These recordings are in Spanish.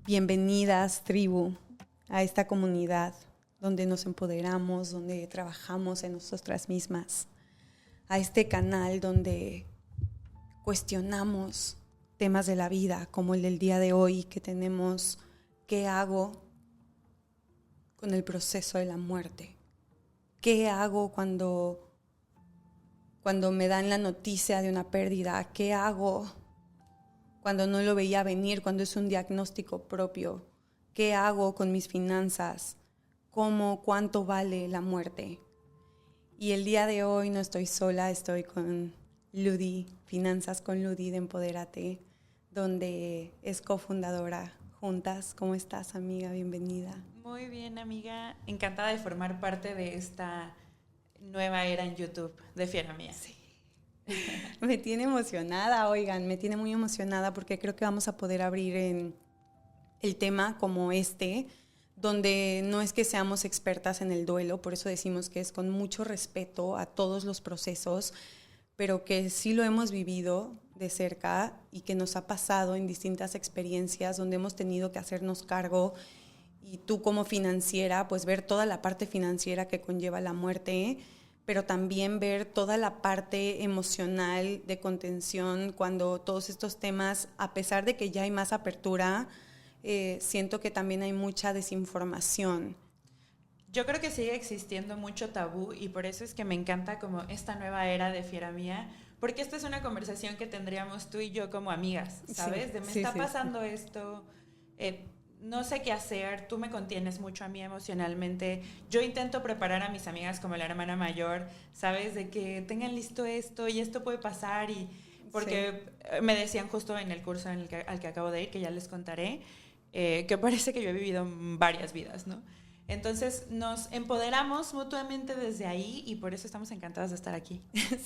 Bienvenidas, tribu, a esta comunidad donde nos empoderamos, donde trabajamos en nosotras mismas, a este canal donde cuestionamos temas de la vida, como el del día de hoy que tenemos, ¿qué hago con el proceso de la muerte? ¿Qué hago cuando me dan la noticia de una pérdida? ¿Qué hago cuando no lo veía venir, cuando es un diagnóstico propio? ¿Qué hago con mis finanzas? ¿Cuánto vale la muerte? Y el día de hoy no estoy sola, estoy con Ludi, Finanzas con Ludi de Empodérate, donde es cofundadora juntas. ¿Cómo estás, amiga? Bienvenida. Muy bien, amiga. Encantada de formar parte de esta nueva era en YouTube de Fiera Mía. Sí. Me tiene emocionada, oigan, me tiene muy emocionada porque creo que vamos a poder abrir en el tema como donde no es que seamos expertas en el duelo, por eso decimos que es con mucho respeto a todos los procesos, pero que sí lo hemos vivido de cerca y que nos ha pasado en distintas experiencias donde hemos tenido que hacernos cargo. Y tú como financiera, pues ver toda la parte financiera que conlleva la muerte, pero también ver toda la parte emocional de contención cuando todos estos temas, a pesar de que ya hay más apertura, siento que también hay mucha desinformación. Yo creo que sigue existiendo mucho tabú y por eso es que me encanta como esta nueva era de Fiera Mía, porque esta es una conversación que tendríamos tú y yo como amigas, ¿sabes? Sí, me está pasando esto, no sé qué hacer, tú me contienes mucho a mí emocionalmente, yo intento preparar a mis amigas como la hermana mayor, ¿sabes? De que tengan listo esto y esto puede pasar y porque me decían justo en el curso al que acabo de ir, que ya les contaré, que parece que yo he vivido varias vidas, ¿no? Entonces nos empoderamos mutuamente desde ahí y por eso estamos encantadas de estar aquí.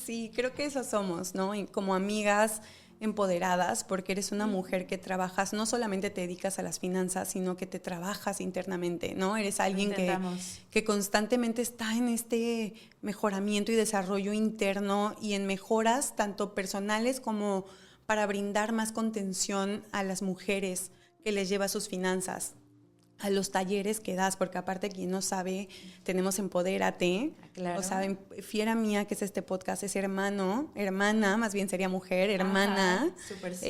Sí, creo que eso somos, ¿no? Como amigas empoderadas, porque eres una mujer que trabajas, no solamente te dedicas a las finanzas, sino que te trabajas internamente, ¿no? Eres alguien que constantemente está en este mejoramiento y desarrollo interno y en mejoras tanto personales como para brindar más contención a las mujeres que les lleva sus finanzas, a los talleres que das, porque aparte quien no sabe, tenemos Empodérate, claro. O sea, Fiera Mía, que es este podcast, es hermana, más bien sería mujer, hermana. Ajá, súper sí.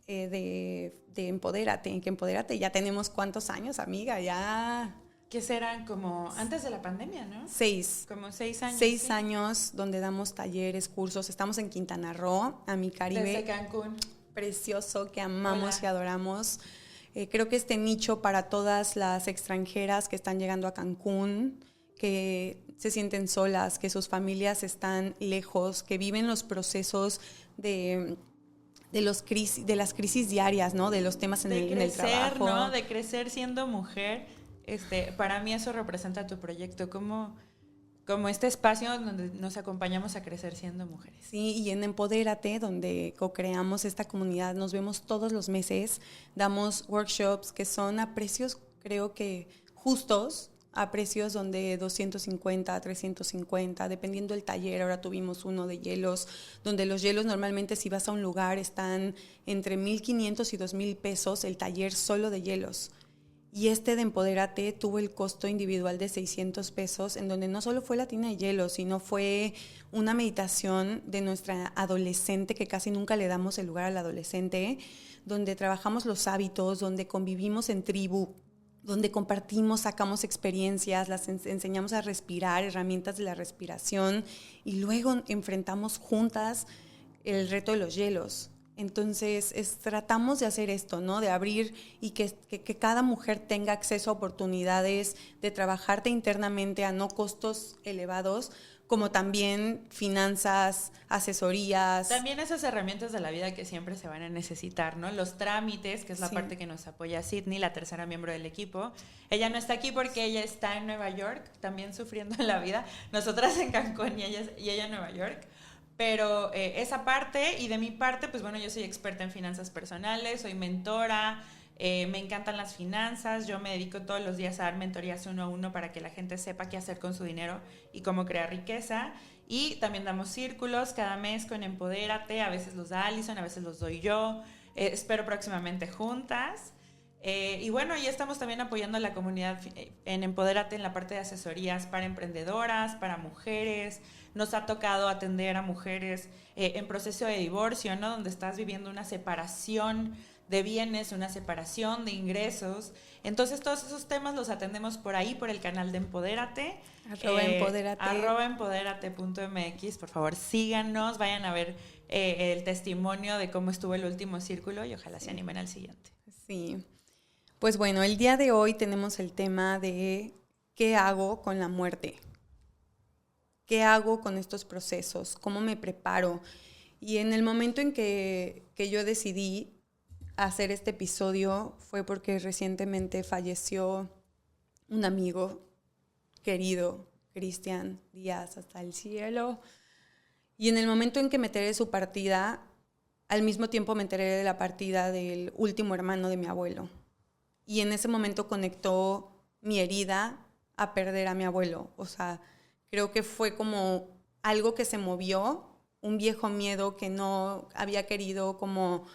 De Empodérate, que Empodérate ya tenemos ¿cuántos años, amiga? Ya... ¿Qué serán? Como antes de la pandemia, ¿no? 6. Como 6 años. 6 sí. años donde damos talleres, cursos. Estamos en Quintana Roo, a mi Caribe. Desde Cancún. Precioso, que amamos. Hola. Y adoramos. Creo que este nicho para todas las extranjeras que están llegando a Cancún, que se sienten solas, que sus familias están lejos, que viven los procesos de las crisis diarias, ¿no? De los temas en el trabajo. ¿No? De crecer siendo mujer. Para mí eso representa tu proyecto, como este espacio donde nos acompañamos a crecer siendo mujeres. Sí, y en Empodérate, donde co-creamos esta comunidad, nos vemos todos los meses, damos workshops que son a precios, creo que justos, a precios donde 250, 350, dependiendo del taller. Ahora tuvimos uno de hielos, donde los hielos normalmente si vas a un lugar están entre 1,500 y 2,000 pesos el taller solo de hielos. Y de Empodérate tuvo el costo individual de 600 pesos, en donde no solo fue la tina de hielo, sino fue una meditación de nuestra adolescente, que casi nunca le damos el lugar al adolescente, donde trabajamos los hábitos, donde convivimos en tribu, donde compartimos, sacamos experiencias, las enseñamos a respirar, herramientas de la respiración, y luego enfrentamos juntas el reto de los hielos. Entonces, tratamos de hacer esto, ¿no? De abrir y que cada mujer tenga acceso a oportunidades de trabajarte internamente a no costos elevados, como también finanzas, asesorías. También esas herramientas de la vida que siempre se van a necesitar, ¿no? Los trámites, que es la parte que nos apoya Sydney, la tercera miembro del equipo. Ella no está aquí porque ella está en Nueva York, también sufriendo en la vida. Nosotras en Cancún y ella en Nueva York. Pero esa parte, y de mi parte, pues bueno, yo soy experta en finanzas personales, soy mentora, me encantan las finanzas, yo me dedico todos los días a dar mentorías 1 a 1 para que la gente sepa qué hacer con su dinero y cómo crear riqueza. Y también damos círculos cada mes con Empodérate, a veces los da Alison, a veces los doy yo, espero próximamente juntas. Y bueno, ya estamos también apoyando a la comunidad en Empodérate en la parte de asesorías para emprendedoras, para mujeres. Nos ha tocado atender a mujeres en proceso de divorcio, ¿no? Donde estás viviendo una separación de bienes, una separación de ingresos. Entonces, todos esos temas los atendemos por ahí, por el canal de Empodérate. @empodérate. @empodérate.mx. Por favor, síganos, vayan a ver el testimonio de cómo estuvo el último círculo y ojalá se animen al siguiente. Sí. Pues bueno, el día de hoy tenemos el tema de ¿qué hago con la muerte? ¿Qué hago con estos procesos? ¿Cómo me preparo? Y en el momento en que yo decidí hacer este episodio fue porque recientemente falleció un amigo querido, Cristian Díaz, hasta el cielo. Y en el momento en que me enteré de su partida, al mismo tiempo me enteré de la partida del último hermano de mi abuelo. Y en ese momento conectó mi herida a perder a mi abuelo. O sea, creo que fue como algo que se movió, un viejo miedo que no había querido como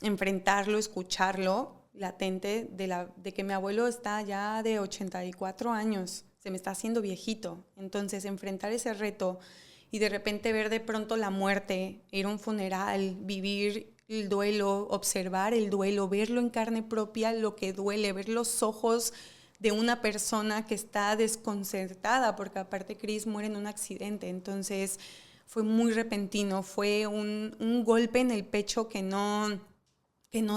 enfrentarlo, escucharlo, latente, de que mi abuelo está ya de 84 años, se me está haciendo viejito. Entonces, enfrentar ese reto y de repente ver de pronto la muerte, ir a un funeral, vivir el duelo, observar el duelo, verlo en carne propia, lo que duele, ver los ojos de una persona que está desconcertada, porque aparte Chris muere en un accidente. Entonces fue muy repentino, fue un golpe en el pecho que no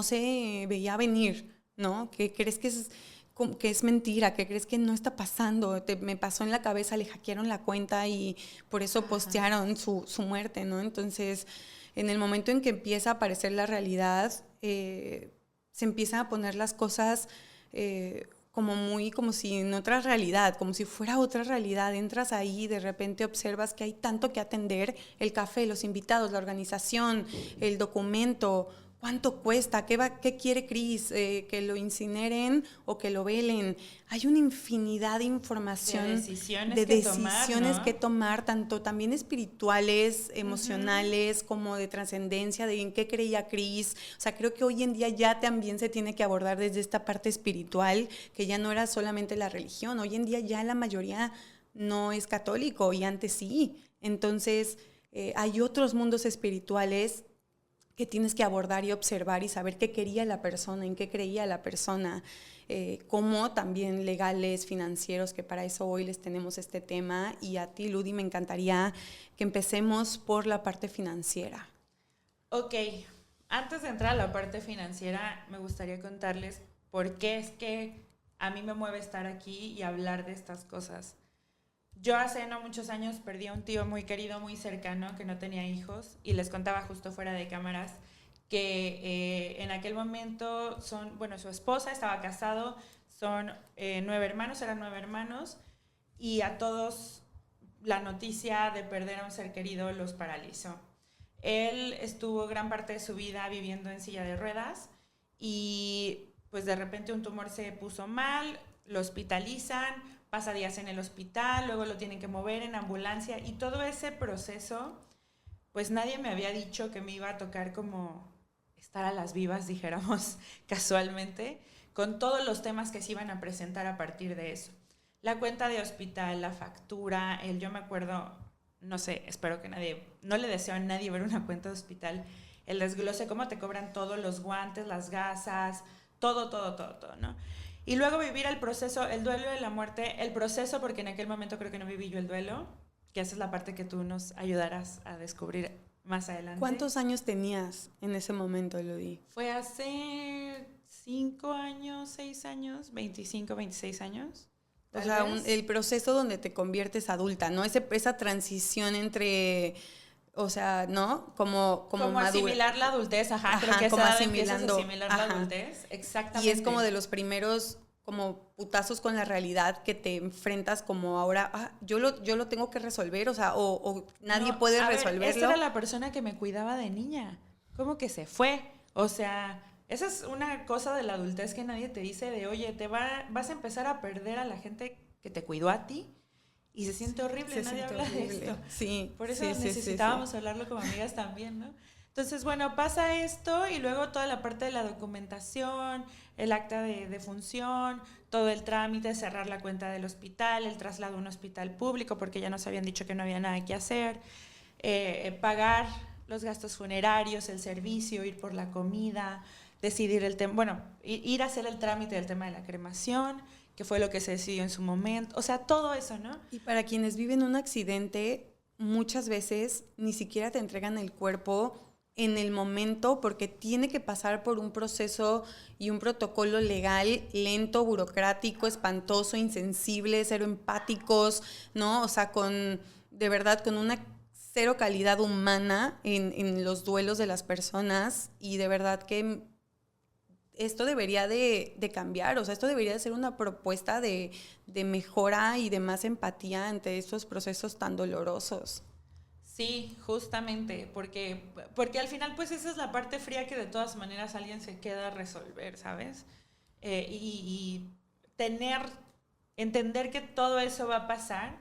se veía venir, ¿no? Que crees que es mentira, que crees que no está pasando. Me pasó en la cabeza, le hackearon la cuenta y por eso postearon su muerte, ¿no? Entonces, en el momento en que empieza a aparecer la realidad, se empiezan a poner las cosas como si en otra realidad, como si fuera otra realidad. Entras ahí y de repente observas que hay tanto que atender: el café, los invitados, la organización, el documento. ¿Cuánto cuesta? ¿Qué quiere Cris? ¿Que lo incineren o que lo velen? Hay una infinidad de información, de decisiones que tomar, tanto también espirituales, emocionales, como de trascendencia, de en qué creía Cris. O sea, creo que hoy en día ya también se tiene que abordar desde esta parte espiritual, que ya no era solamente la religión. Hoy en día ya la mayoría no es católico y antes sí. Entonces, hay otros mundos espirituales que tienes que abordar y observar y saber qué quería la persona, en qué creía la persona, como también legales, financieros, que para eso hoy les tenemos este tema. Y a ti, Ludi, me encantaría que empecemos por la parte financiera. Ok, antes de entrar a la parte financiera, me gustaría contarles por qué es que a mí me mueve estar aquí y hablar de estas cosas. Yo hace no muchos años perdí a un tío muy querido, muy cercano, que no tenía hijos, y les contaba justo fuera de cámaras que en aquel momento su esposa estaba casado, eran 9 hermanos, y a todos la noticia de perder a un ser querido los paralizó. Él estuvo gran parte de su vida viviendo en silla de ruedas y pues de repente un tumor se puso mal, lo hospitalizan, pasa días en el hospital, luego lo tienen que mover en ambulancia, y todo ese proceso, pues nadie me había dicho que me iba a tocar como estar a las vivas, dijéramos casualmente, con todos los temas que se iban a presentar a partir de eso. La cuenta de hospital, la factura, yo me acuerdo, no sé, espero que no le deseo a nadie ver una cuenta de hospital, el desglose, cómo te cobran todos los guantes, las gasas, todo, ¿no? Y luego vivir el proceso, el duelo de la muerte, el proceso, porque en aquel momento creo que no viví yo el duelo, que esa es la parte que tú nos ayudarás a descubrir más adelante. ¿Cuántos años tenías en ese momento, Elodie? Fue hace 5 años, 6 años, 25, 26 años. O sea, el proceso donde te conviertes adulta, ¿no? Esa transición entre... O sea, ¿no? Como asimilar la adultez, creo que como asimilando, asimilar la adultez, exactamente. Y es como de los primeros como putazos con la realidad que te enfrentas, como ahora, yo lo tengo que resolver, o sea, o nadie puede resolverlo. Esta era la persona que me cuidaba de niña, ¿cómo que se fue? O sea, esa es una cosa de la adultez que nadie te dice, de oye, vas a empezar a perder a la gente que te cuidó a ti. Y se siente horrible, nadie habla de esto. Sí. Por eso necesitábamos hablarlo como amigas también, ¿no? Entonces, bueno, pasa esto y luego toda la parte de la documentación, el acta de defunción, todo el trámite, cerrar la cuenta del hospital, el traslado a un hospital público porque ya nos habían dicho que no había nada que hacer, pagar los gastos funerarios, el servicio, ir por la comida, decidir el tema, bueno, ir a hacer el trámite del tema de la cremación, que fue lo que se decidió en su momento, o sea, todo eso, ¿no? Y para quienes viven un accidente, muchas veces ni siquiera te entregan el cuerpo en el momento porque tiene que pasar por un proceso y un protocolo legal lento, burocrático, espantoso, insensible, cero empáticos, ¿no? O sea, de verdad, con una cero calidad humana en los duelos de las personas, y de verdad que esto debería de cambiar, o sea, esto debería de ser una propuesta de mejora y de más empatía ante estos procesos tan dolorosos. Sí, justamente, porque al final pues esa es la parte fría que de todas maneras alguien se queda a resolver, ¿sabes? Y entender que todo eso va a pasar,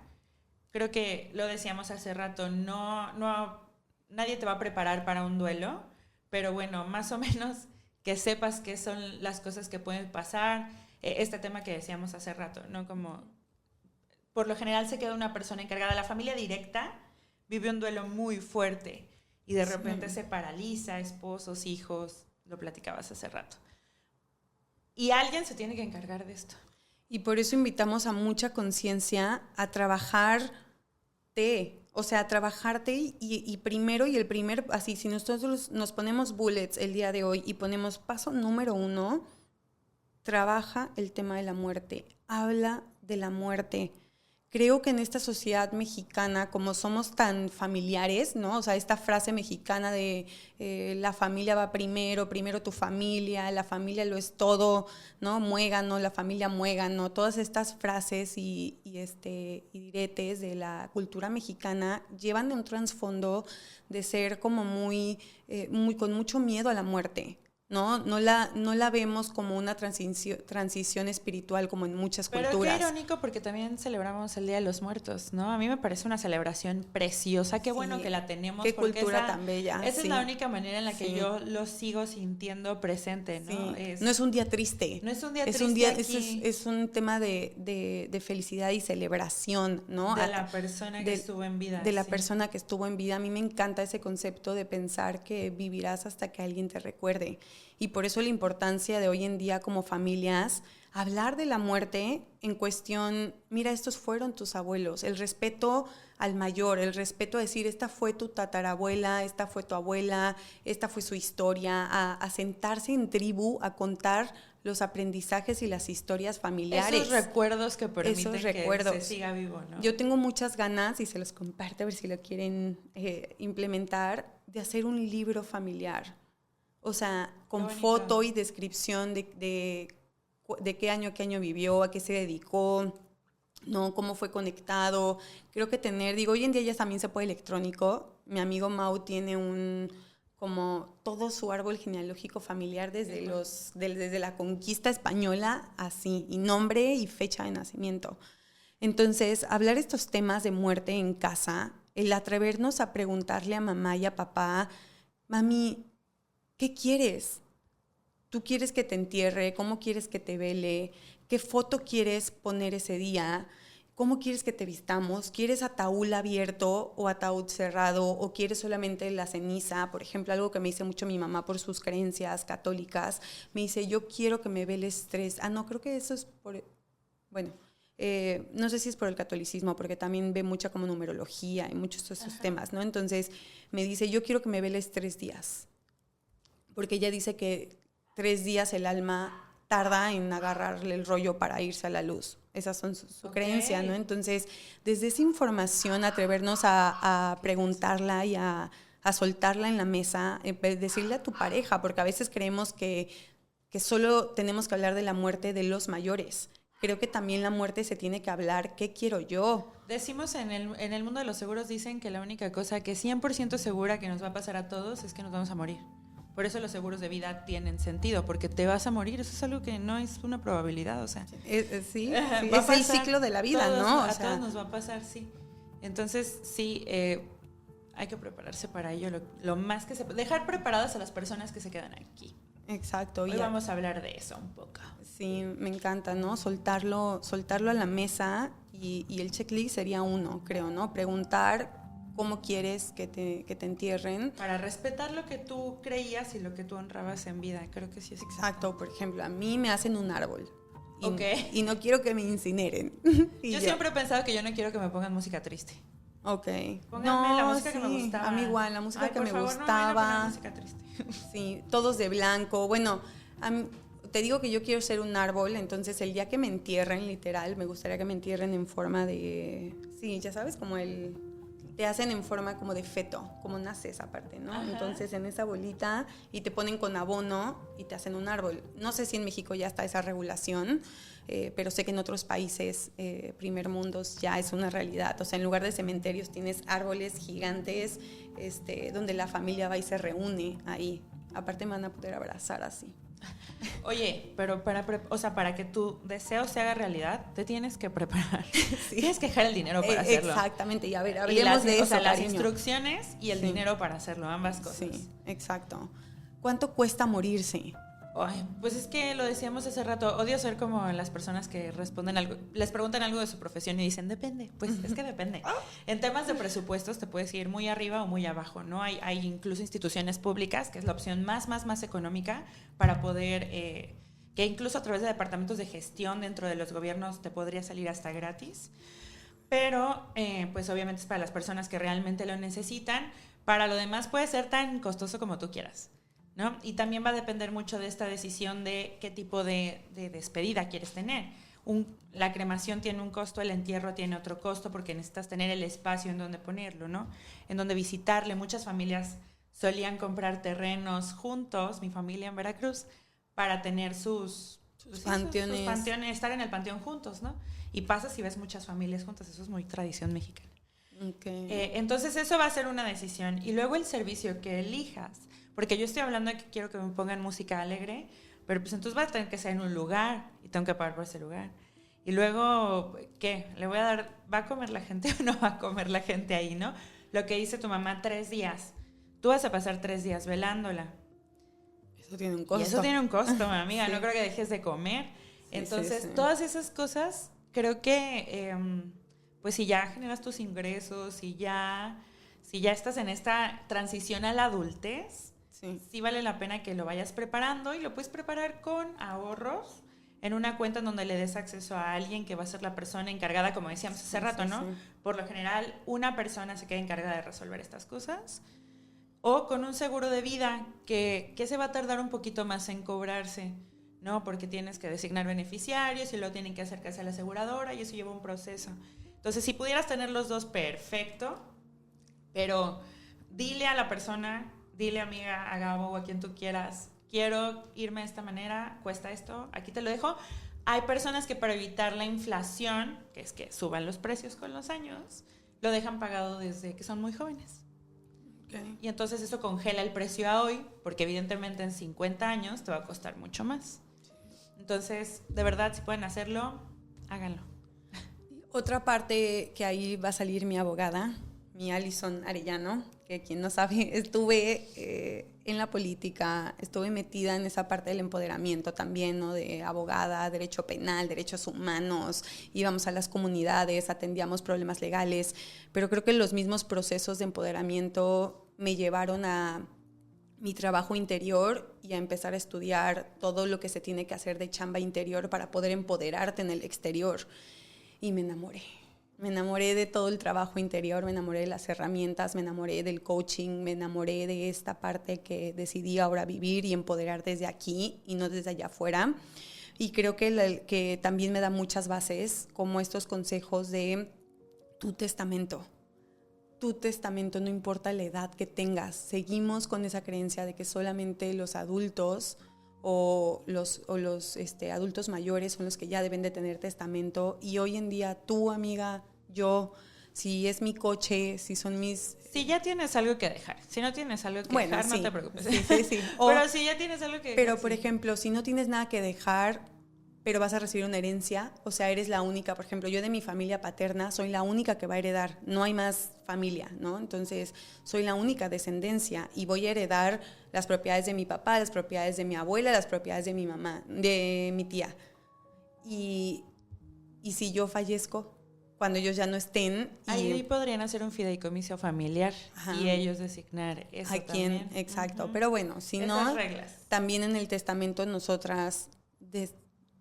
creo que lo decíamos hace rato, nadie te va a preparar para un duelo, pero bueno, más o menos que sepas qué son las cosas que pueden pasar, este tema que decíamos hace rato, ¿no? Como por lo general se queda una persona encargada, la familia directa vive un duelo muy fuerte y de repente se paraliza, esposos, hijos, lo platicabas hace rato. Y alguien se tiene que encargar de esto. Y por eso invitamos a mucha conciencia a trabajarte, o sea, a trabajarte y primero, así, si nosotros nos ponemos bullets el día de hoy y ponemos paso número 1, trabaja el tema de la muerte, habla de la muerte. Creo que en esta sociedad mexicana, como somos tan familiares, ¿no? O sea, esta frase mexicana de la familia va primero tu familia, la familia lo es todo, ¿no? Muégano, la familia muégano, todas estas frases y diretes de la cultura mexicana llevan un trasfondo de ser como muy con mucho miedo a la muerte. No la vemos como una transición espiritual como en muchas culturas. Pero qué irónico, porque también celebramos el Día de los Muertos, ¿no? A mí me parece una celebración preciosa, qué bueno que la tenemos. Qué cultura tan bella. Esa es la única manera en la que yo lo sigo sintiendo presente, ¿no? Sí. No es un día triste. No es un día triste. Es un tema de felicidad y celebración, ¿no? De la persona que estuvo en vida. De la persona que estuvo en vida. A mí me encanta ese concepto de pensar que vivirás hasta que alguien te recuerde. Y por eso la importancia de hoy en día como familias, hablar de la muerte en cuestión, mira, estos fueron tus abuelos, el respeto al mayor, el respeto a decir, esta fue tu tatarabuela, esta fue tu abuela, esta fue su historia, a sentarse en tribu, a contar los aprendizajes y las historias familiares. Esos recuerdos que permiten que se siga vivo, ¿no? Yo tengo muchas ganas, y se los comparto a ver si lo quieren implementar, de hacer un libro familiar. O sea, con foto y descripción de qué año vivió, a qué se dedicó, ¿no? Cómo fue conectado. Creo que hoy en día ya también se puede electrónico. Mi amigo Mau tiene como todo su árbol genealógico familiar desde la conquista española, así, y nombre y fecha de nacimiento. Entonces, hablar estos temas de muerte en casa, el atrevernos a preguntarle a mamá y a papá, mami, ¿qué quieres? ¿Tú quieres que te entierre? ¿Cómo quieres que te vele? ¿Qué foto quieres poner ese día? ¿Cómo quieres que te vistamos? ¿Quieres ataúd abierto o ataúd cerrado? ¿O quieres solamente la ceniza? Por ejemplo, algo que me dice mucho mi mamá por sus creencias católicas. Me dice, yo quiero que me veles 3. No, creo que eso es por... Bueno, no sé si es por el catolicismo, porque también ve mucha como numerología y muchos de esos temas, ¿no? Entonces me dice, yo quiero que me veles 3 días. Porque ella dice que 3 días el alma tarda en agarrarle el rollo para irse a la luz. Esas son su creencia, ¿no? Entonces, desde esa información, atrevernos a preguntarla y a soltarla en la mesa, decirle a tu pareja, porque a veces creemos que solo tenemos que hablar de la muerte de los mayores. Creo que también la muerte se tiene que hablar, ¿qué quiero yo? Decimos en el mundo de los seguros, dicen que la única cosa que 100% segura que nos va a pasar a todos es que nos vamos a morir. Por eso los seguros de vida tienen sentido, porque te vas a morir. Eso es algo que no es una probabilidad, o sea. Sí, es el ciclo de la vida, ¿no? A todos nos va a pasar, sí. Entonces, sí, hay que prepararse para ello lo más que se puede. Dejar preparadas a las personas que se quedan aquí. Exacto. Hoy vamos a hablar de eso un poco. Sí, me encanta, ¿no? Soltarlo a la mesa y el checklist sería uno, creo, ¿no? Preguntar cómo quieres que te entierren. Para respetar lo que tú creías y lo que tú honrabas en vida, creo que sí es exacto. Por ejemplo, a mí me hacen un árbol. Y no quiero que me incineren. Yo siempre he pensado que yo no quiero que me pongan música triste. Ok. Pónganme la música que me gustaba. A mí igual, la música que me favor, gustaba. No música triste. Sí, todos de blanco. Bueno, te digo que yo quiero ser un árbol, entonces el día que me entierren, literal, me gustaría que me entierren en forma de... Sí, ya sabes, como te hacen en forma como de feto, como naces aparte, ¿no? Ajá. Entonces en esa bolita y te ponen con abono y te hacen un árbol. No sé si en México ya está esa regulación, pero sé que en otros países primer mundos ya es una realidad. O sea, en lugar de cementerios tienes árboles gigantes donde la familia va y se reúne ahí. Aparte me van a poder abrazar así. Oye, pero para que tu deseo se haga realidad, te tienes que preparar. Sí. Tienes que dejar el dinero para hacerlo. Exactamente, y a ver, hablemos de eso, o sea, las cariño. Instrucciones y el dinero para hacerlo, ambas cosas. Sí, exacto. ¿Cuánto cuesta morirse? Ay, pues es que lo decíamos hace rato, odio ser como las personas que responden algo, les preguntan algo de su profesión y dicen, depende, pues es que depende. En temas de presupuestos te puedes ir muy arriba o muy abajo, ¿no? Hay incluso instituciones públicas, que es la opción más económica para poder, que incluso a través de departamentos de gestión dentro de los gobiernos te podría salir hasta gratis, pero pues obviamente es para las personas que realmente lo necesitan. Para lo demás puede ser tan costoso como tú quieras, ¿no? Y también va a depender mucho de esta decisión de qué tipo de despedida quieres tener. La cremación tiene un costo, el entierro tiene otro costo porque necesitas tener el espacio en donde ponerlo, ¿no? En donde visitarle. Muchas familias solían comprar terrenos juntos, mi familia en Veracruz, para tener sus panteones. Sus panteones, estar en el panteón juntos, ¿no? Y pasas y ves muchas familias juntas, eso es muy tradición mexicana. Okay. Entonces eso va a ser una decisión. Y luego el servicio que elijas. Porque yo estoy hablando de que quiero que me pongan música alegre, pero pues entonces va a tener que ser en un lugar y tengo que pagar por ese lugar. Y luego, ¿qué? ¿Le voy a dar, va a comer la gente o no va a comer la gente ahí, no? Lo que dice tu mamá, 3 días. Tú vas a pasar 3 días velándola. Eso tiene un costo. Y eso tiene un costo, amiga. Sí. No creo que dejes de comer. Entonces, sí. Todas esas cosas, creo que, pues si ya generas tus ingresos, si ya estás en esta transición a la adultez, sí vale la pena que lo vayas preparando y lo puedes preparar con ahorros en una cuenta en donde le des acceso a alguien que va a ser la persona encargada, como decíamos hace rato, ¿no? Sí. Por lo general, una persona se queda encargada de resolver estas cosas. O con un seguro de vida que se va a tardar un poquito más en cobrarse, ¿no? Porque tienes que designar beneficiarios y luego tienen que acercarse a la aseguradora y eso lleva un proceso. Entonces, si pudieras tener los dos, perfecto. Pero dile a la persona, dile amiga, a Gabo o a quien tú quieras, quiero irme de esta manera, cuesta esto, aquí te lo dejo. Hay personas que para evitar la inflación, que es que suban los precios con los años, lo dejan pagado desde que son muy jóvenes. Okay. Y entonces eso congela el precio a hoy, porque evidentemente en 50 años te va a costar mucho más. Entonces, de verdad, si pueden hacerlo, háganlo. Otra parte que ahí va a salir mi abogada, mi Alison Arellano, que quien no sabe, estuve en la política, estuve metida en esa parte del empoderamiento también, ¿no? De abogada, derecho penal, derechos humanos, íbamos a las comunidades, atendíamos problemas legales, pero creo que los mismos procesos de empoderamiento me llevaron a mi trabajo interior y a empezar a estudiar todo lo que se tiene que hacer de chamba interior para poder empoderarte en el exterior. Y me enamoré. Me enamoré de todo el trabajo interior, me enamoré de las herramientas, me enamoré del coaching, me enamoré de esta parte que decidí ahora vivir y empoderar desde aquí y no desde allá afuera. Y creo que también me da muchas bases, como estos consejos de tu testamento. Tu testamento, no importa la edad que tengas. Seguimos con esa creencia de que solamente los adultos o los adultos mayores son los que ya deben de tener testamento, y hoy en día tú, amiga, yo, si es mi coche, si son mis... Si ya tienes algo que dejar, si no tienes algo que dejar, sí, no te preocupes. Sí. Pero si ya tienes algo que dejar... Pero, por ejemplo, si no tienes nada que dejar, pero vas a recibir una herencia, o sea, eres la única, por ejemplo, yo de mi familia paterna soy la única que va a heredar, no hay más familia, ¿no? Entonces, soy la única descendencia y voy a heredar las propiedades de mi papá, las propiedades de mi abuela, las propiedades de mi mamá, de mi tía. Y si yo fallezco, cuando ellos ya no estén... Ahí podrían hacer un fideicomiso familiar y ellos designar eso a quién, también. exacto. Pero bueno, si esas no, reglas. También en el testamento nosotras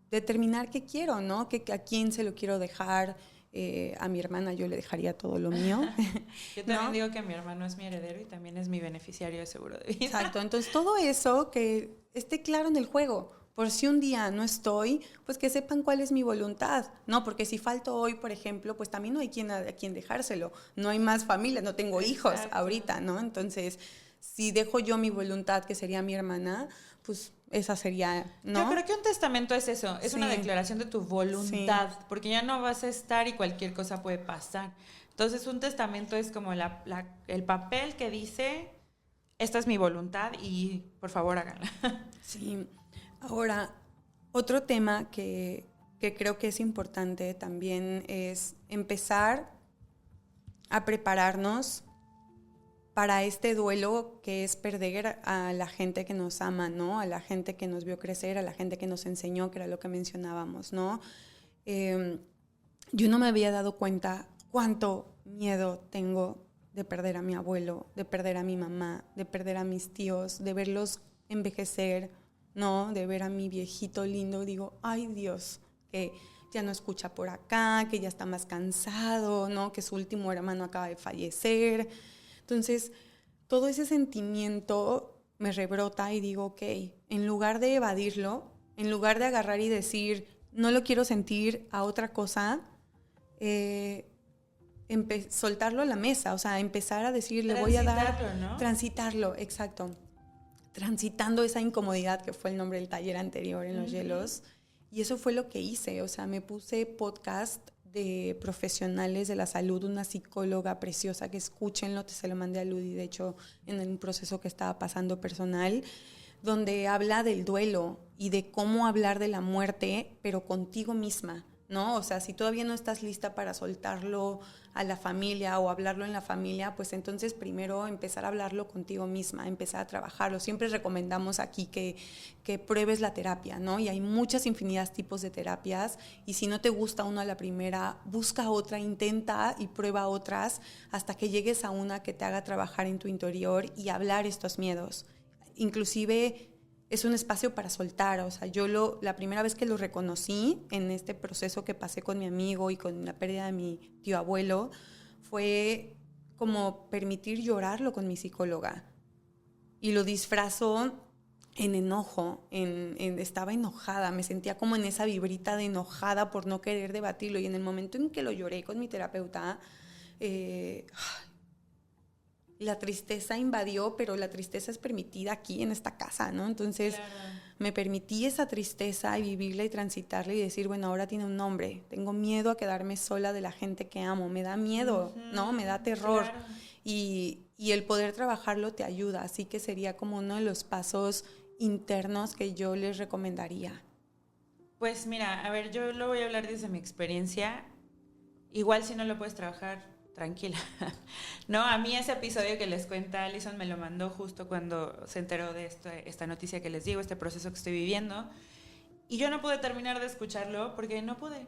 determinar qué quiero, ¿no? A quién se lo quiero dejar. A mi hermana yo le dejaría todo lo mío. Yo también digo que mi hermano es mi heredero y también es mi beneficiario de seguro de vida. Exacto, entonces todo eso que esté claro en el juego. Por si un día no estoy, pues que sepan cuál es mi voluntad, ¿no? Porque si falto hoy, por ejemplo, pues también no hay a quien dejárselo. No hay más familia, no tengo hijos ahorita, ¿no? Entonces, si dejo yo mi voluntad, que sería mi hermana, pues esa sería, ¿no? Yo creo que un testamento es eso, es una declaración de tu voluntad, porque ya no vas a estar y cualquier cosa puede pasar. Entonces, un testamento es como el papel que dice, esta es mi voluntad y por favor háganla. Sí. Ahora, otro tema que creo que es importante también es empezar a prepararnos para este duelo que es perder a la gente que nos ama, ¿no? A la gente que nos vio crecer, a la gente que nos enseñó, que era lo que mencionábamos, ¿no? Yo no me había dado cuenta cuánto miedo tengo de perder a mi abuelo, de perder a mi mamá, de perder a mis tíos, de verlos envejecer, ¿no? De ver a mi viejito lindo, digo, ay Dios, que ya no escucha por acá, que ya está más cansado, ¿no? Que su último hermano acaba de fallecer. Entonces, todo ese sentimiento me rebrota y digo, ok, en lugar de evadirlo, en lugar de agarrar y decir, no lo quiero sentir a otra cosa, soltarlo a la mesa, o sea, empezar a decir, le voy a dar... ¿no? Transitarlo, exacto. Transitando esa incomodidad que fue el nombre del taller anterior en Los Hielos. Y eso fue lo que hice, o sea, me puse podcast de profesionales de la salud, una psicóloga preciosa, que escúchenlo, se lo mandé a Ludi, de hecho, en un proceso que estaba pasando personal, donde habla del duelo y de cómo hablar de la muerte, pero contigo misma, ¿no? O sea, si todavía no estás lista para soltarlo a la familia o hablarlo en la familia, pues entonces primero empezar a hablarlo contigo misma, empezar a trabajarlo. Siempre recomendamos aquí que pruebes la terapia, ¿no? Y hay muchas infinidades tipos de terapias y si no te gusta una a la primera, busca otra, intenta y prueba otras hasta que llegues a una que te haga trabajar en tu interior y hablar estos miedos. Inclusive es un espacio para soltar, o sea, la primera vez que lo reconocí en este proceso que pasé con mi amigo y con la pérdida de mi tío abuelo, fue como permitir llorarlo con mi psicóloga. Y lo disfrazó en enojo, estaba enojada, me sentía como en esa vibrita de enojada por no querer debatirlo. Y en el momento en que lo lloré con mi terapeuta, la tristeza invadió, pero la tristeza es permitida aquí en esta casa, ¿no? Entonces me permití esa tristeza y vivirla y transitarla y decir, bueno, ahora tiene un nombre. Tengo miedo a quedarme sola de la gente que amo. Me da miedo, ¿no? Me da terror. Claro. Y el poder trabajarlo te ayuda. Así que sería como uno de los pasos internos que yo les recomendaría. Pues mira, a ver, yo lo voy a hablar desde mi experiencia. Igual si no lo puedes trabajar, tranquila. No, a mí ese episodio que les cuenta Alison me lo mandó justo cuando se enteró de esta noticia que les digo, este proceso que estoy viviendo. Y yo no pude terminar de escucharlo porque no pude.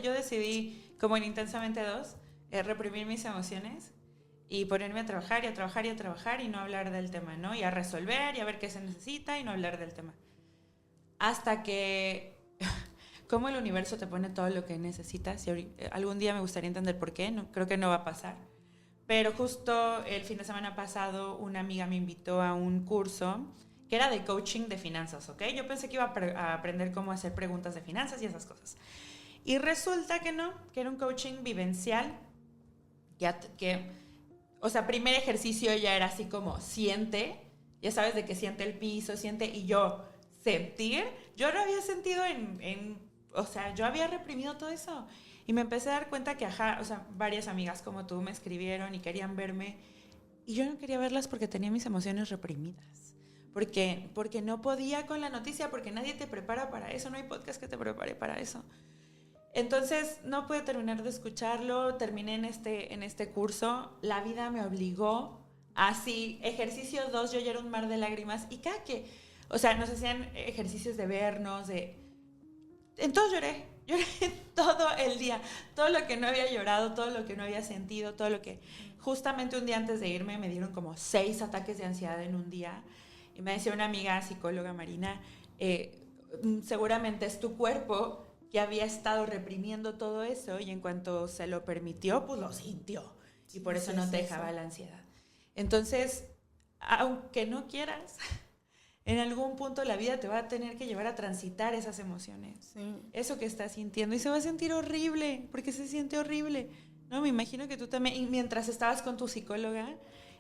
Yo decidí, como en Intensamente 2, reprimir mis emociones y ponerme a trabajar y a trabajar y a trabajar y no hablar del tema, ¿no? Y a resolver y a ver qué se necesita y no hablar del tema. Hasta que... cómo el universo te pone todo lo que necesitas. Y algún día me gustaría entender por qué, no, creo que no va a pasar. Pero justo el fin de semana pasado una amiga me invitó a un curso que era de coaching de finanzas, ¿ok? Yo pensé que iba a aprender cómo hacer preguntas de finanzas y esas cosas. Y resulta que no, que era un coaching vivencial, o sea, primer ejercicio ya era así como siente, ya sabes de que siente el piso, siente, y yo sentir, yo no había sentido o sea, yo había reprimido todo eso. Y me empecé a dar cuenta que, o sea, varias amigas como tú me escribieron y querían verme. Y yo no quería verlas porque tenía mis emociones reprimidas. porque no podía con la noticia, porque nadie te prepara para eso, no hay podcast que te prepare para eso. Entonces no pude terminar de escucharlo, terminé en este curso, la vida me obligó, así, ejercicio 2, yo ya era un mar de lágrimas, y cada que, o sea, nos hacían ejercicios de vernos, entonces lloré todo el día, todo lo que no había llorado, todo lo que no había sentido, todo lo que, justamente un día antes de irme me dieron como 6 ataques de ansiedad en un día, y me decía una amiga psicóloga, Marina, seguramente es tu cuerpo que había estado reprimiendo todo eso y en cuanto se lo permitió, pues lo sintió. Y por eso no te dejaba la ansiedad. Entonces, aunque no quieras, en algún punto la vida te va a tener que llevar a transitar esas emociones. Sí. Eso que estás sintiendo. Y se va a sentir horrible, porque se siente horrible. No, me imagino que tú también, y mientras estabas con tu psicóloga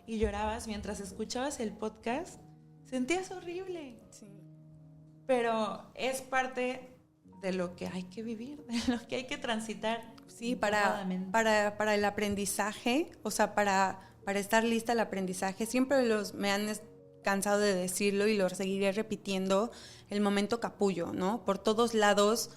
y llorabas, mientras escuchabas el podcast, sentías horrible. Sí. Pero es parte de lo que hay que vivir, de lo que hay que transitar. Sí, para el aprendizaje, o sea, para estar lista al aprendizaje, siempre me han cansado de decirlo y lo seguiré repitiendo, el momento capullo, ¿no? Por todos lados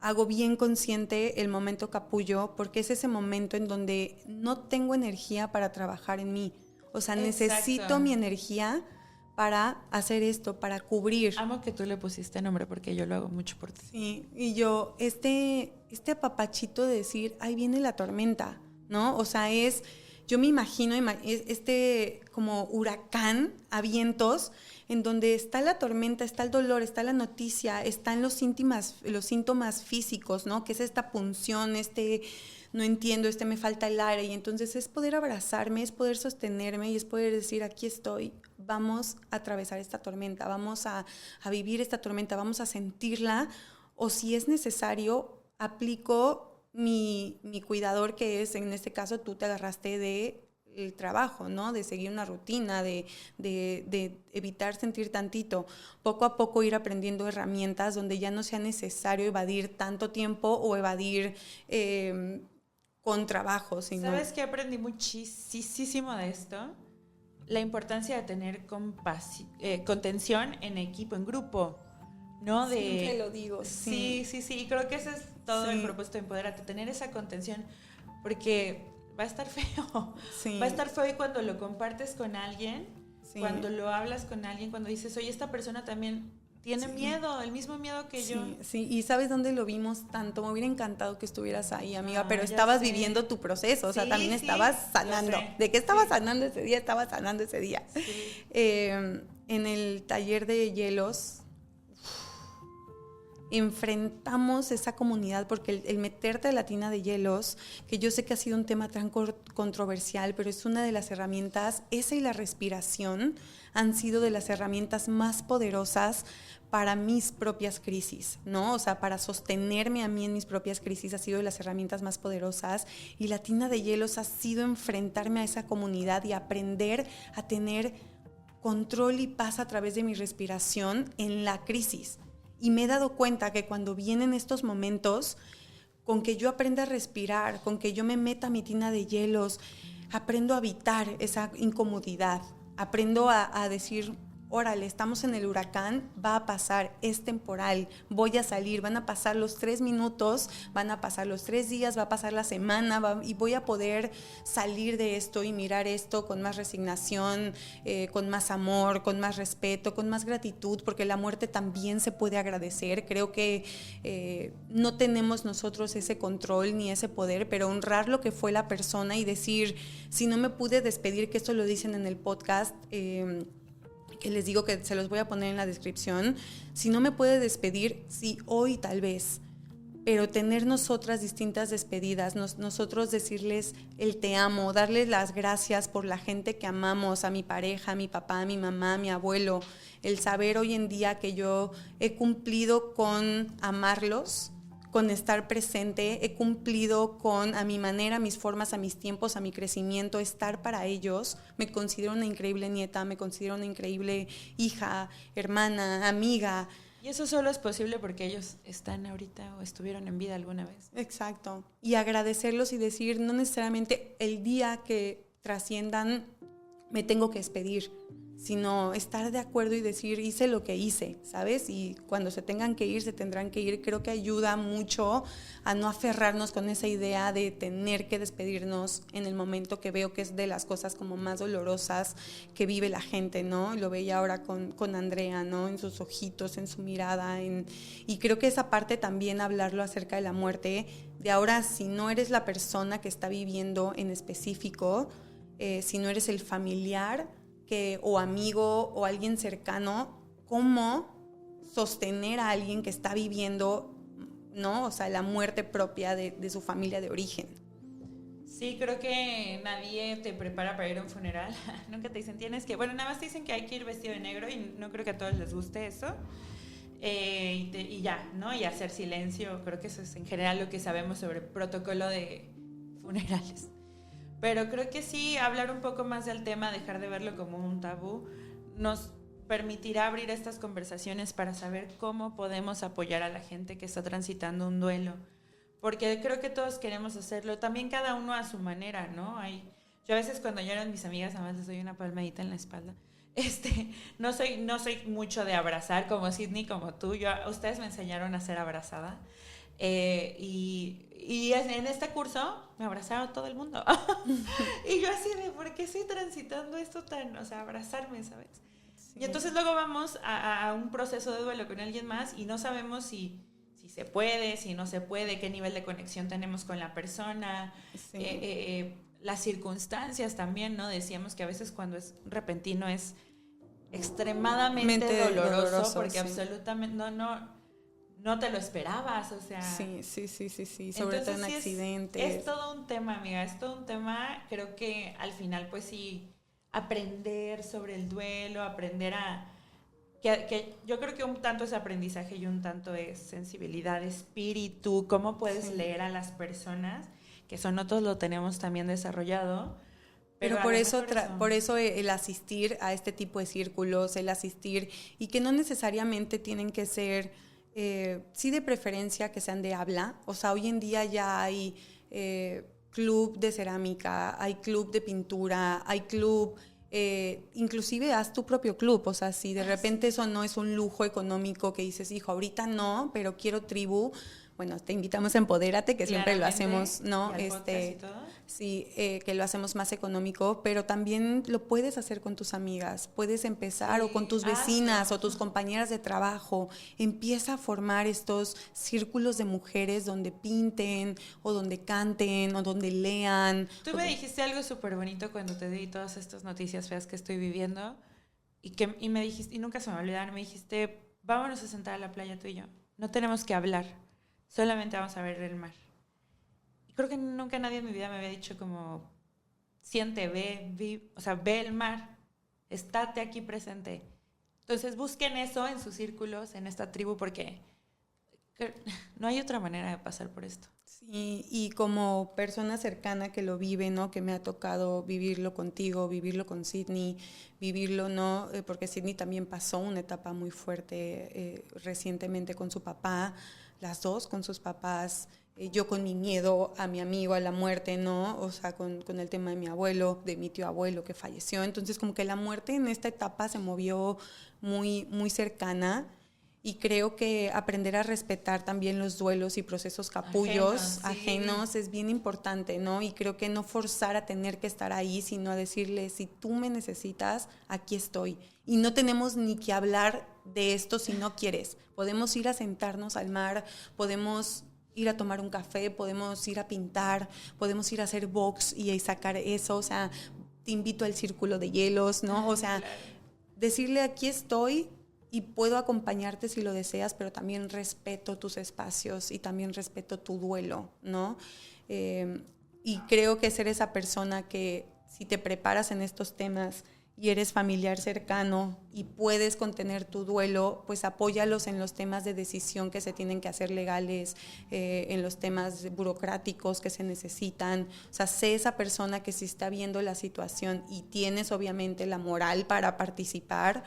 hago bien consciente el momento capullo, porque es ese momento en donde no tengo energía para trabajar en mí. O sea, necesito mi energía para hacer esto, para cubrir. Amo que tú le pusiste nombre porque yo lo hago mucho por ti. Sí, y yo, este apapachito de decir, ahí viene la tormenta, ¿no? O sea, yo me imagino como huracán a vientos, en donde está la tormenta, está el dolor, está la noticia, están los síntomas físicos, ¿no? Que es esta punción, no entiendo, me falta el aire, y entonces es poder abrazarme, es poder sostenerme y es poder decir, aquí estoy, vamos a atravesar esta tormenta, vamos a vivir esta tormenta, vamos a sentirla, o si es necesario, aplico mi cuidador, que es, en este caso, tú te agarraste del trabajo, ¿no? De seguir una rutina, de evitar sentir tantito, poco a poco ir aprendiendo herramientas donde ya no sea necesario evadir tanto tiempo o evadir con trabajo. ¿Sabes qué aprendí muchísimo de esto? La importancia de tener contención en equipo, en grupo, ¿no? Siempre lo digo. Sí, y creo que ese es todo el propósito de Empodérate, tener esa contención, porque va a estar feo. Sí. Va a estar feo, y cuando lo compartes con alguien, cuando lo hablas con alguien, cuando dices, oye, esta persona también tiene miedo, el mismo miedo que yo. Sí, y ¿sabes dónde lo vimos tanto? Me hubiera encantado que estuvieras ahí, amiga, pero estabas viviendo tu proceso, o sea, también estabas sanando. ¿De qué estabas sanando ese día? Estabas sanando ese día. Sí. En el taller de hielos, enfrentamos esa comunidad, porque el meterte a la tina de hielos, que yo sé que ha sido un tema tan controversial, pero es una de las herramientas, esa y la respiración han sido de las herramientas más poderosas para mis propias crisis, ¿no? O sea, para sostenerme a mí en mis propias crisis ha sido de las herramientas más poderosas, y la tina de hielos ha sido enfrentarme a esa comunidad y aprender a tener control y paz a través de mi respiración en la crisis. Y me he dado cuenta que cuando vienen estos momentos, con que yo aprenda a respirar, con que yo me meta a mi tina de hielos, aprendo a evitar esa incomodidad, aprendo a decir, órale, estamos en el huracán, va a pasar, es temporal, voy a salir, van a pasar los 3 minutos, van a pasar los 3 días, va a pasar la semana, y voy a poder salir de esto y mirar esto con más resignación, con más amor, con más respeto, con más gratitud, porque la muerte también se puede agradecer. Creo que no tenemos nosotros ese control ni ese poder, pero honrar lo que fue la persona y decir, si no me pude despedir, que esto lo dicen en el podcast, que les digo que se los voy a poner en la descripción, si no me puede despedir, sí, hoy tal vez, pero tener nosotras distintas despedidas, nosotros decirles el te amo, darles las gracias por la gente que amamos, a mi pareja, a mi papá, a mi mamá, a mi abuelo, el saber hoy en día que yo he cumplido con amarlos, con estar presente, he cumplido con, a mi manera, a mis formas, a mis tiempos, a mi crecimiento, estar para ellos. Me considero una increíble nieta, me considero una increíble hija, hermana, amiga. Y eso solo es posible porque ellos están ahorita o estuvieron en vida alguna vez. Exacto. Y agradecerlos y decir, no necesariamente el día que trasciendan me tengo que despedir. sino estar de acuerdo y decir, hice lo que hice, ¿sabes? Y cuando se tengan que ir, se tendrán que ir. Creo que ayuda mucho a no aferrarnos con esa idea de tener que despedirnos en el momento, que veo que es de las cosas como más dolorosas que vive la gente, ¿no? Lo veía ahora con Andrea, ¿no? En sus ojitos, en su mirada, y creo que esa parte también, hablarlo acerca de la muerte, de ahora, si no eres la persona que está viviendo en específico, si no eres el familiar o amigo o alguien cercano, cómo sostener a alguien que está viviendo, ¿no? O sea, la muerte propia de su familia de origen. Sí, creo que nadie te prepara para ir a un funeral. Nunca te dicen, tienes que... Bueno, nada más te dicen que hay que ir vestido de negro y no creo que a todos les guste eso. Y ya, ¿no? Y hacer silencio. Creo que eso es en general lo que sabemos sobre protocolo de funerales. Pero creo que sí, hablar un poco más del tema, dejar de verlo como un tabú, nos permitirá abrir estas conversaciones para saber cómo podemos apoyar a la gente que está transitando un duelo. Porque creo que todos queremos hacerlo, también cada uno a su manera, ¿no? Yo a veces cuando lloran mis amigas, además les doy una palmadita en la espalda. No soy mucho de abrazar como Sydney, como tú. Ustedes me enseñaron a ser abrazada. Y en este curso me abrazaron todo el mundo. Y yo así de, ¿por qué estoy transitando esto tan, o sea, abrazarme, ¿sabes? Sí. Y entonces luego vamos a un proceso de duelo con alguien más y no sabemos si se puede, si no se puede, qué nivel de conexión tenemos con la persona, sí. Las circunstancias también, ¿no? Decíamos que a veces cuando es repentino es extremadamente doloroso porque sí. Absolutamente no te lo esperabas, o sea... Sí, sobre todo en accidentes. Es todo un tema, amiga, es todo un tema. Creo que al final, pues sí, aprender sobre el duelo, aprender a... Que yo creo que un tanto es aprendizaje y un tanto es sensibilidad, espíritu, cómo puedes leer a las personas, que eso nosotros lo tenemos también desarrollado. Pero por eso el asistir a este tipo de círculos, el asistir, y que no necesariamente tienen que ser... sí, de preferencia que sean de habla. O sea, hoy en día ya hay club de cerámica, hay club de pintura, hay club, inclusive haz tu propio club. O sea, si de repente eso no es un lujo económico que dices, hijo, ahorita no, pero quiero tribu, bueno, te invitamos a Empodérate, que siempre lo hacemos, ¿no? Sí, que lo hacemos más económico, pero también lo puedes hacer con tus amigas, puedes empezar, o con tus vecinas o tus compañeras de trabajo. Empieza a formar estos círculos de mujeres donde pinten, o donde canten, o donde lean. Tú me dijiste algo súper bonito cuando te di todas estas noticias feas que estoy viviendo, y me dijiste, y nunca se me va a olvidar, me dijiste, vámonos a sentar a la playa tú y yo, no tenemos que hablar, solamente vamos a ver el mar. Creo que nunca nadie en mi vida me había dicho como, siente, ve el mar, estate aquí presente. Entonces busquen eso en sus círculos, en esta tribu, porque no hay otra manera de pasar por esto. Sí, y como persona cercana que lo vive, ¿no? Que me ha tocado vivirlo contigo, vivirlo con Sydney, vivirlo, ¿no? Porque Sydney también pasó una etapa muy fuerte recientemente con su papá, las dos con sus papás. Yo con mi miedo a mi amigo, a la muerte, ¿no? O sea, con el tema de mi abuelo, de mi tío abuelo que falleció. Entonces, como que la muerte en esta etapa se movió muy, muy cercana, y creo que aprender a respetar también los duelos y procesos capullos, ajenos, es bien importante, ¿no? Y creo que no forzar a tener que estar ahí, sino a decirle, si tú me necesitas, aquí estoy. Y no tenemos ni que hablar de esto si no quieres. Podemos ir a sentarnos al mar, podemos ir a tomar un café, podemos ir a pintar, podemos ir a hacer box y sacar eso, o sea, te invito al círculo de hielos, ¿no? O sea, decirle, aquí estoy y puedo acompañarte si lo deseas, pero también respeto tus espacios y también respeto tu duelo, ¿no? Y creo que ser esa persona que, si te preparas en estos temas y eres familiar cercano y puedes contener tu duelo, pues apóyalos en los temas de decisión que se tienen que hacer legales, en los temas burocráticos que se necesitan. O sea, sé esa persona que si está viendo la situación y tienes obviamente la moral para participar,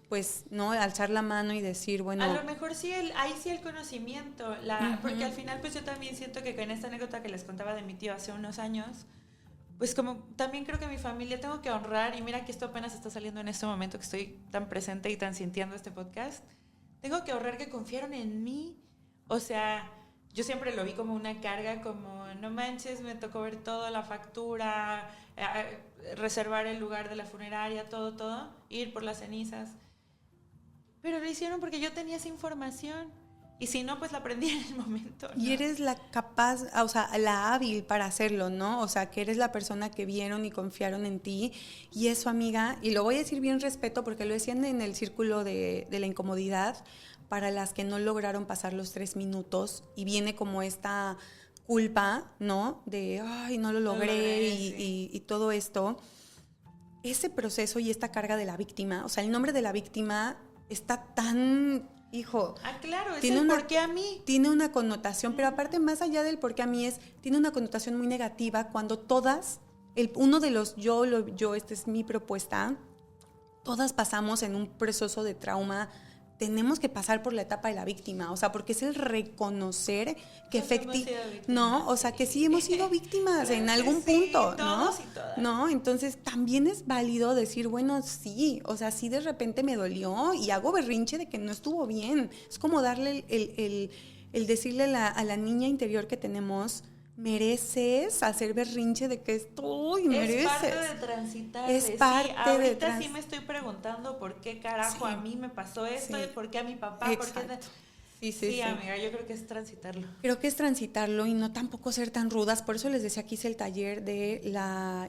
pues, ¿no? Alzar la mano y decir, bueno... A lo mejor sí, ahí sí el conocimiento, porque al final pues yo también siento que con esta anécdota que les contaba de mi tío hace unos años, pues como también creo que mi familia tengo que honrar, y mira que esto apenas está saliendo en este momento que estoy tan presente y tan sintiendo este podcast, tengo que honrar que confiaron en mí. O sea, yo siempre lo vi como una carga, como no manches, me tocó ver toda la factura, reservar el lugar de la funeraria, todo, ir por las cenizas. Pero lo hicieron porque yo tenía esa información. Y si no, pues la aprendí en el momento, ¿no? Y eres la capaz, o sea, la hábil para hacerlo, ¿no? O sea, que eres la persona que vieron y confiaron en ti. Y eso, amiga, y lo voy a decir bien respeto porque lo decían en el círculo de la incomodidad para las que no lograron pasar los 3 minutos y viene como esta culpa, ¿no? De, ay, no lo logré y todo esto. Ese proceso y esta carga de la víctima, o sea, el nombre de la víctima está tan... Hijo, claro, es el por qué a mí. Tiene una connotación, pero aparte, más allá del por qué a mí tiene una connotación muy negativa cuando todas, uno de los esta es mi propuesta, todas pasamos en un proceso de trauma. Tenemos que pasar por la etapa de la víctima, o sea, porque es el reconocer que efectivamente, no, o sea, que sí hemos sido víctimas en algún punto, ¿no? No, entonces también es válido decir, bueno, sí, o sea, sí de repente me dolió y hago berrinche de que no estuvo bien. Es como darle el decirle a la niña interior que tenemos, mereces hacer berrinche de que estoy, mereces. Es parte de transitar. Es parte sí, ahorita sí me estoy preguntando por qué carajo a mí me pasó esto y por qué a mi papá. Exacto. Sí, amiga, yo creo que es transitarlo. Creo que es transitarlo y no tampoco ser tan rudas. Por eso les decía que hice el taller de la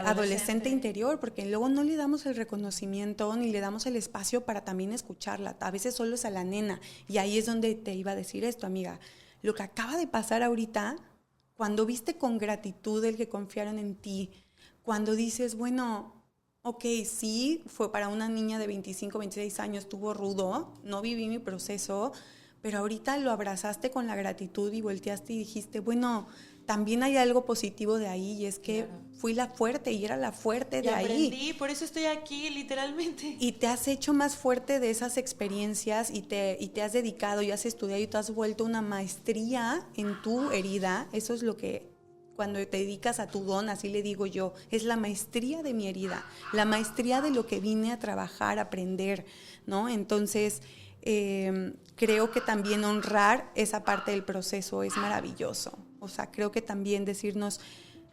adolescente interior, porque luego no le damos el reconocimiento ni le damos el espacio para también escucharla. A veces solo es a la nena. Y ahí es donde te iba a decir esto, amiga. Lo que acaba de pasar ahorita, cuando viste con gratitud el que confiaron en ti, cuando dices, bueno, ok, sí, fue para una niña de 25, 26 años, estuvo rudo, no viví mi proceso, pero ahorita lo abrazaste con la gratitud y volteaste y dijiste, bueno, también hay algo positivo de ahí y es que fui la fuerte y era la fuerte de ahí. Y aprendí, por eso estoy aquí, literalmente. Y te has hecho más fuerte de esas experiencias y te has dedicado y has estudiado y te has vuelto una maestría en tu herida. Eso es lo que, cuando te dedicas a tu don, así le digo yo, es la maestría de mi herida, la maestría de lo que vine a trabajar, a aprender, ¿no? Entonces, creo que también honrar esa parte del proceso es maravilloso. O sea, creo que también decirnos,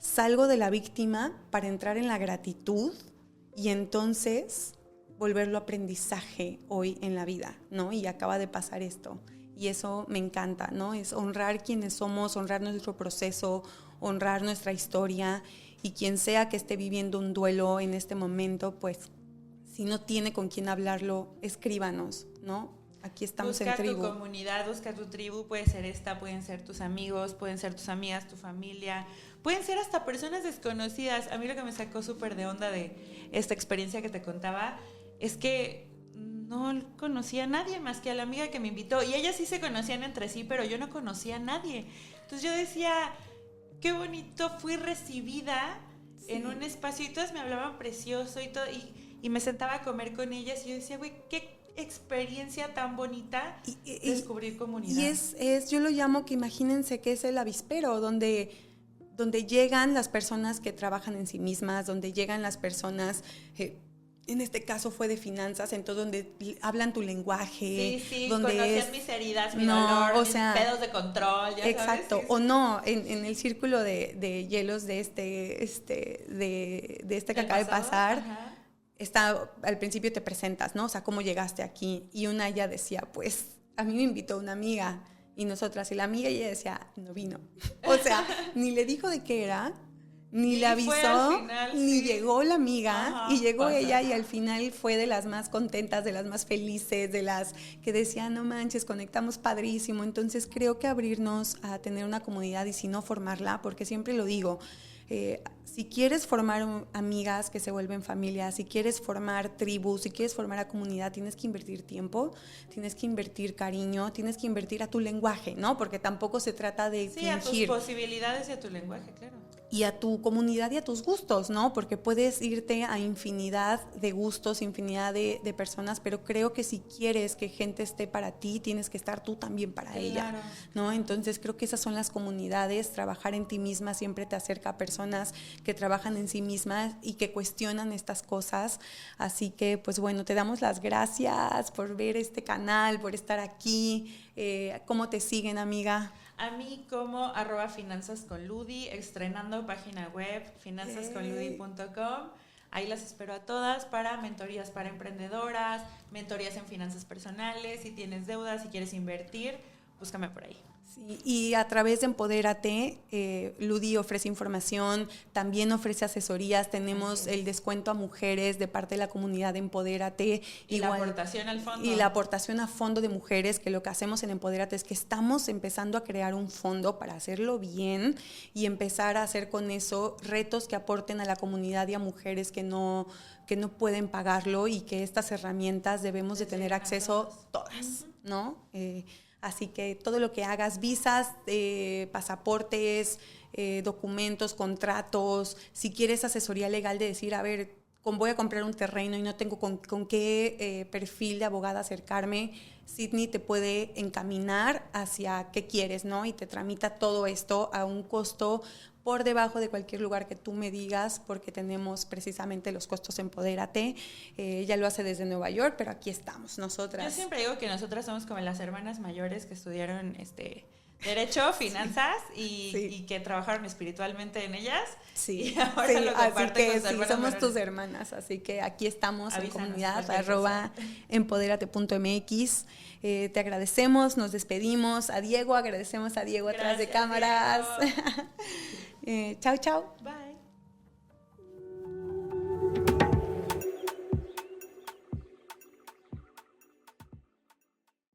salgo de la víctima para entrar en la gratitud y entonces volverlo aprendizaje hoy en la vida, ¿no? Y acaba de pasar esto. Y eso me encanta, ¿no? Es honrar quienes somos, honrar nuestro proceso, honrar nuestra historia, y quien sea que esté viviendo un duelo en este momento, pues si no tiene con quién hablarlo, escríbanos, ¿no? Aquí estamos en tribu. Busca tu comunidad, busca tu tribu, puede ser pueden ser tus amigos, pueden ser tus amigas, tu familia, pueden ser hasta personas desconocidas. A mí lo que me sacó súper de onda de esta experiencia que te contaba es que no conocía a nadie más que a la amiga que me invitó, y ellas sí se conocían entre sí, pero yo no conocía a nadie. Entonces yo decía, qué bonito, fui recibida en un espacio y todas me hablaban precioso y todo, y me sentaba a comer con ellas y yo decía, güey, qué experiencia tan bonita descubrir comunidad. Y yo lo llamo que imagínense que es el avispero, donde llegan las personas que trabajan en sí mismas, donde llegan las personas, en este caso fue de finanzas, entonces donde hablan tu lenguaje. Sí, donde conocían mis heridas, mi dolor, mis pedos de control. Ya exacto, sabes, o no, en el círculo de hielos de este que acaba de pasar. Ajá. Al principio te presentas, ¿no? O sea, ¿cómo llegaste aquí? Y una ella decía, pues, a mí me invitó una amiga, y nosotras, y la amiga, ella decía, no vino. O sea, ni le dijo de qué era, ni le avisó, final, ni llegó la amiga. Ajá, y llegó ella, y al final fue de las más contentas, de las más felices, de las que decían, no manches, conectamos padrísimo. Entonces creo que abrirnos a tener una comunidad y si no formarla, porque siempre lo digo, si quieres formar amigas que se vuelven familias, si quieres formar tribus, si quieres formar a comunidad, tienes que invertir tiempo, tienes que invertir cariño, tienes que invertir a tu lenguaje, ¿no? Porque tampoco se trata de fingir. A tus posibilidades y a tu lenguaje, claro. Y a tu comunidad y a tus gustos, ¿no? Porque puedes irte a infinidad de gustos, infinidad de personas, pero creo que si quieres que gente esté para ti, tienes que estar tú también para ella, ¿no? Entonces creo que esas son las comunidades. Trabajar en ti misma siempre te acerca a personas que trabajan en sí mismas y que cuestionan estas cosas. Así que, pues bueno, te damos las gracias por ver este canal, por estar aquí. ¿Cómo te siguen, amiga? A mí como @finanzasconludi, estrenando página web finanzasconludi.com. Ahí las espero a todas para mentorías para emprendedoras, mentorías en finanzas personales. Si tienes deudas, si quieres invertir, búscame por ahí. Sí, y a través de Empodérate, Ludi ofrece información, también ofrece asesorías, tenemos el descuento a mujeres de parte de la comunidad de Empodérate. Y la aportación al fondo. Y la aportación a fondo de mujeres, que lo que hacemos en Empodérate es que estamos empezando a crear un fondo para hacerlo bien y empezar a hacer con eso retos que aporten a la comunidad y a mujeres que no pueden pagarlo, y que estas herramientas debemos de tener acceso todas, ¿no? Así que todo lo que hagas, visas, pasaportes, documentos, contratos, si quieres asesoría legal de decir, a ver, voy a comprar un terreno y no tengo con qué perfil de abogada acercarme, Sydney te puede encaminar hacia qué quieres, ¿no? Y te tramita todo esto a un costo por debajo de cualquier lugar que tú me digas, porque tenemos precisamente los costos Empodérate. Ella lo hace desde Nueva York, pero aquí estamos nosotras. Yo siempre digo que nosotras somos como las hermanas mayores que estudiaron Derecho, finanzas y que trabajaron espiritualmente en ellas. Sí, y ahora lo así que con sí, somos tus hermanas, así que aquí estamos. Avísanos, en comunidad @empodérate.mx. Te agradecemos, nos despedimos. Agradecemos a Diego atrás de cámaras. Chao, chao. Bye.